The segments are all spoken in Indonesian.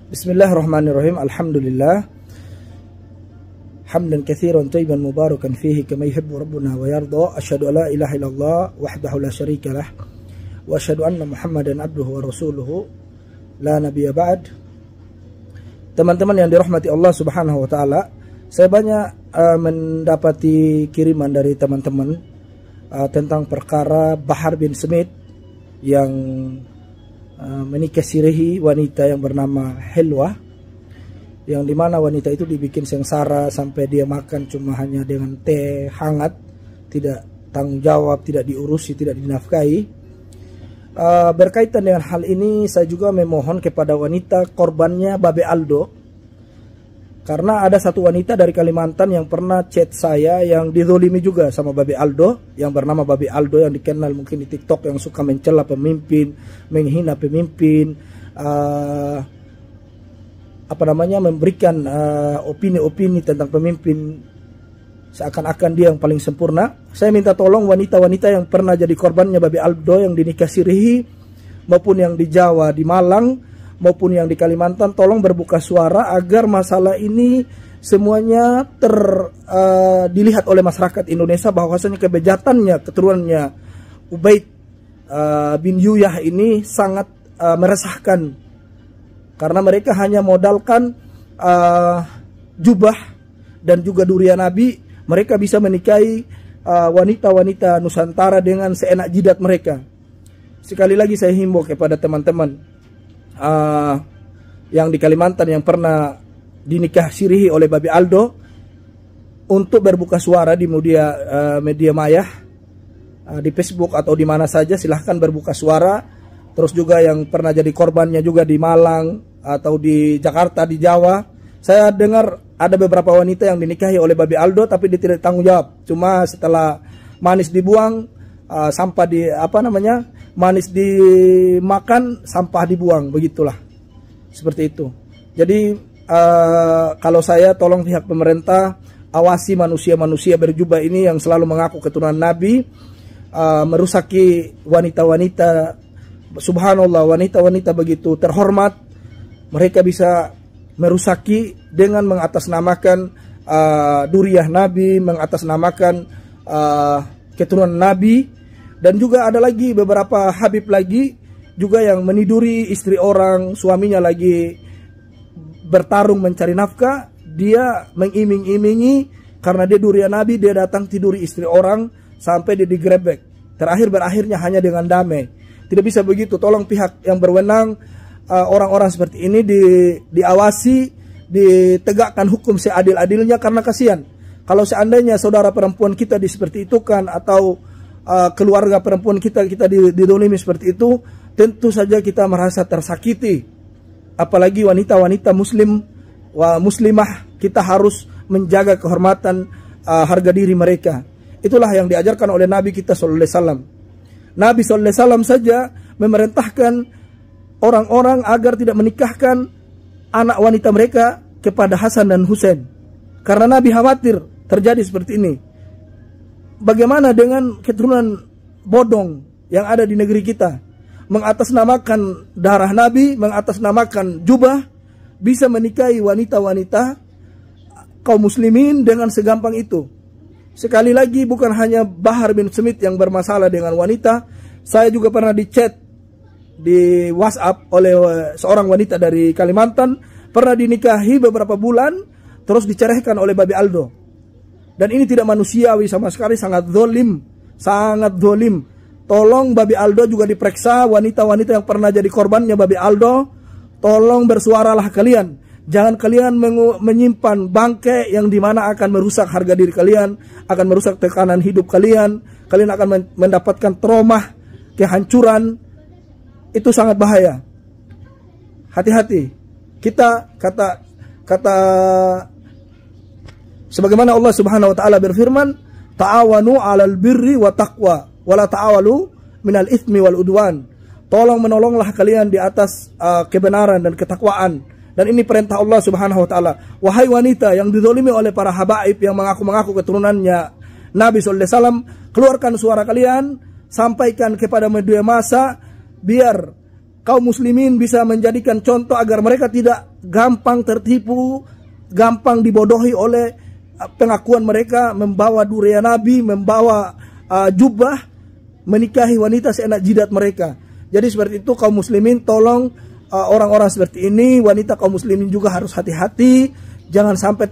Bismillahirrahmanirrahim. Alhamdulillah. Hamdan katsiran thayyiban mubarakan fihi kama yuhibbu rabbuna wa yarda. Asyhadu an la ilaha illallah wahdahu la syarika lah wa asyhadu anna Muhammadan abduhu wa rasuluhu la nabiyya ba'd. Teman-teman yang dirahmati Allah Subhanahu wa taala, saya banyak mendapati kiriman dari teman-teman tentang perkara Bahar bin Smith yang menikah wanita yang bernama Helwa, yang dimana wanita itu dibikin sengsara sampai dia makan cuma hanya dengan teh hangat, tidak tanggung jawab, tidak diurusi, tidak dinafkahi. Berkaitan dengan hal ini, saya juga memohon kepada wanita korbannya Babe Aldo, karena ada satu wanita dari Kalimantan yang pernah chat saya yang dizolimi juga sama Babe Aldo, yang bernama Babe Aldo, yang dikenal mungkin di TikTok, yang suka mencela pemimpin, menghina pemimpin, memberikan opini-opini tentang pemimpin seakan-akan dia yang paling sempurna. Saya minta tolong wanita-wanita yang pernah jadi korbannya Babe Aldo, yang dinikah sirihi, maupun yang di Jawa, di Malang, maupun yang di Kalimantan, tolong berbuka suara agar masalah ini semuanya dilihat oleh masyarakat Indonesia bahwasanya kebejatannya, keturunannya Ubaid bin Yuyah ini sangat meresahkan, karena mereka hanya modalkan jubah dan juga durian Nabi, mereka bisa menikahi wanita-wanita Nusantara dengan seenak jidat mereka. Sekali lagi saya himbau kepada teman-teman yang di Kalimantan yang pernah dinikah sirihi oleh Babe Aldo untuk berbuka suara di media maya, di Facebook atau di mana saja, silahkan berbuka suara. Terus juga yang pernah jadi korbannya juga di Malang atau di Jakarta, di Jawa, saya dengar ada beberapa wanita yang dinikahi oleh Babe Aldo tapi dia tidak tanggung jawab, cuma setelah manis dibuang, sampah manis dimakan, sampah dibuang, begitulah, seperti itu. Jadi kalau saya tolong pihak pemerintah awasi manusia-manusia berjubah ini yang selalu mengaku keturunan Nabi, merusaki wanita-wanita. Subhanallah, wanita-wanita begitu terhormat, mereka bisa merusaki dengan mengatasnamakan duriah Nabi, mengatasnamakan keturunan Nabi. Dan juga ada lagi beberapa Habib lagi juga yang meniduri istri orang, suaminya lagi bertarung mencari nafkah, dia mengiming-imingi karena dia durian Nabi, dia datang tiduri istri orang sampai dia digrebek. Berakhirnya hanya dengan damai. Tidak bisa begitu. Tolong pihak yang berwenang, orang-orang seperti ini diawasi, ditegakkan hukum seadil-adilnya, karena kasihan kalau seandainya saudara perempuan kita seperti itu kan, atau keluarga perempuan kita didolimi seperti itu, tentu saja kita merasa tersakiti. Apalagi wanita-wanita muslimah, kita harus menjaga kehormatan, harga diri mereka. Itulah yang diajarkan oleh Nabi kita sallallahu alaihi wasallam. Nabi sallallahu alaihi wasallam saja memerintahkan orang-orang agar tidak menikahkan anak wanita mereka kepada Hasan dan Husain, karena Nabi khawatir terjadi seperti ini. Bagaimana dengan keturunan bodong yang ada di negeri kita, mengatasnamakan darah Nabi, mengatasnamakan jubah, bisa menikahi wanita-wanita kaum muslimin dengan segampang itu. Sekali lagi, bukan hanya Bahar bin Smith yang bermasalah dengan wanita, saya juga pernah dicat di WhatsApp oleh seorang wanita dari Kalimantan, pernah dinikahi beberapa bulan terus diceraikan oleh Babe Aldo. Dan ini tidak manusiawi sama sekali, sangat zalim, sangat zalim. Tolong Babe Aldo juga diperiksa, wanita-wanita yang pernah jadi korbannya Babe Aldo, tolong bersuaralah kalian. Jangan kalian menyimpan bangkai yang dimana akan merusak harga diri kalian, akan merusak tekanan hidup kalian. Kalian akan mendapatkan trauma, kehancuran. Itu sangat bahaya. Hati-hati. Kita kata sebagaimana Allah Subhanahu wa taala berfirman, ta'awanu 'alal birri wa taqwa wa la ta'awalu minal itsmi wal udwan. Tolong menolonglah kalian di atas kebenaran dan ketakwaan. Dan ini perintah Allah Subhanahu wa taala. Wahai wanita yang dizalimi oleh para habaib yang mengaku-mengaku keturunannya Nabi sallallahu alaihi wasallam, keluarkan suara kalian, sampaikan kepada media massa biar kaum muslimin bisa menjadikan contoh agar mereka tidak gampang tertipu, gampang dibodohi oleh pengakuan mereka membawa durian Nabi, membawa jubah, menikahi wanita seenak jidat mereka. Jadi seperti itu kaum muslimin, tolong orang-orang seperti ini, wanita kaum muslimin juga harus hati-hati, jangan sampai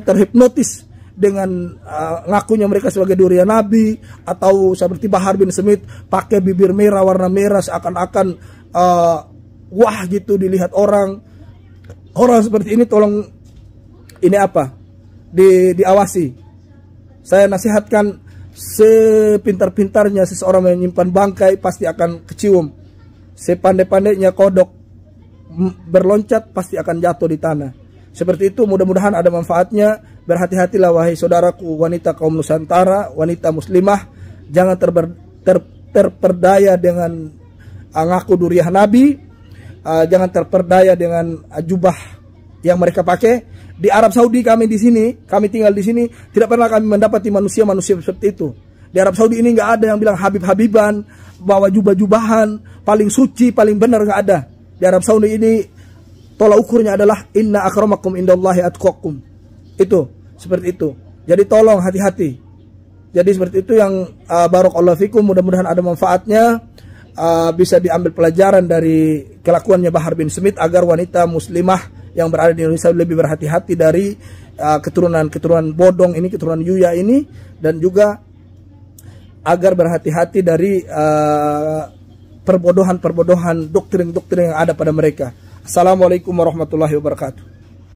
terhipnotis dengan ngakunya mereka sebagai durian Nabi, atau seperti Bahar bin Smith pakai bibir merah, warna merah, seakan-akan wah gitu dilihat orang. Orang seperti ini tolong ini diawasi. Saya nasihatkan, sepintar-pintarnya seseorang menyimpan bangkai pasti akan kecium, sepandai-pandainya kodok berloncat pasti akan jatuh di tanah. Seperti itu, mudah-mudahan ada manfaatnya. Berhati-hatilah wahai saudaraku wanita kaum Nusantara, wanita muslimah, jangan terperdaya dengan ngaku duriah Nabi, jangan terperdaya dengan jubah yang mereka pakai. Di Arab Saudi kami tinggal di sini, tidak pernah kami mendapati manusia-manusia seperti itu. Di Arab Saudi ini nggak ada yang bilang Habib-Habiban, bawa jubah-jubahan, paling suci, paling benar, nggak ada. Di Arab Saudi ini tolak ukurnya adalah inna akramakum indallahi atqakum. Itu seperti itu. Jadi tolong hati-hati. Jadi seperti itu yang barakallahu fikum, mudah-mudahan ada manfaatnya, bisa diambil pelajaran dari kelakuannya Bahar bin Smith agar wanita muslimah yang berada di Indonesia lebih berhati-hati dari keturunan bodong ini, keturunan Yuya ini, dan juga agar berhati-hati dari perbodohan-perbodohan doktrin-doktrin yang ada pada mereka. Assalamualaikum warahmatullahi wabarakatuh.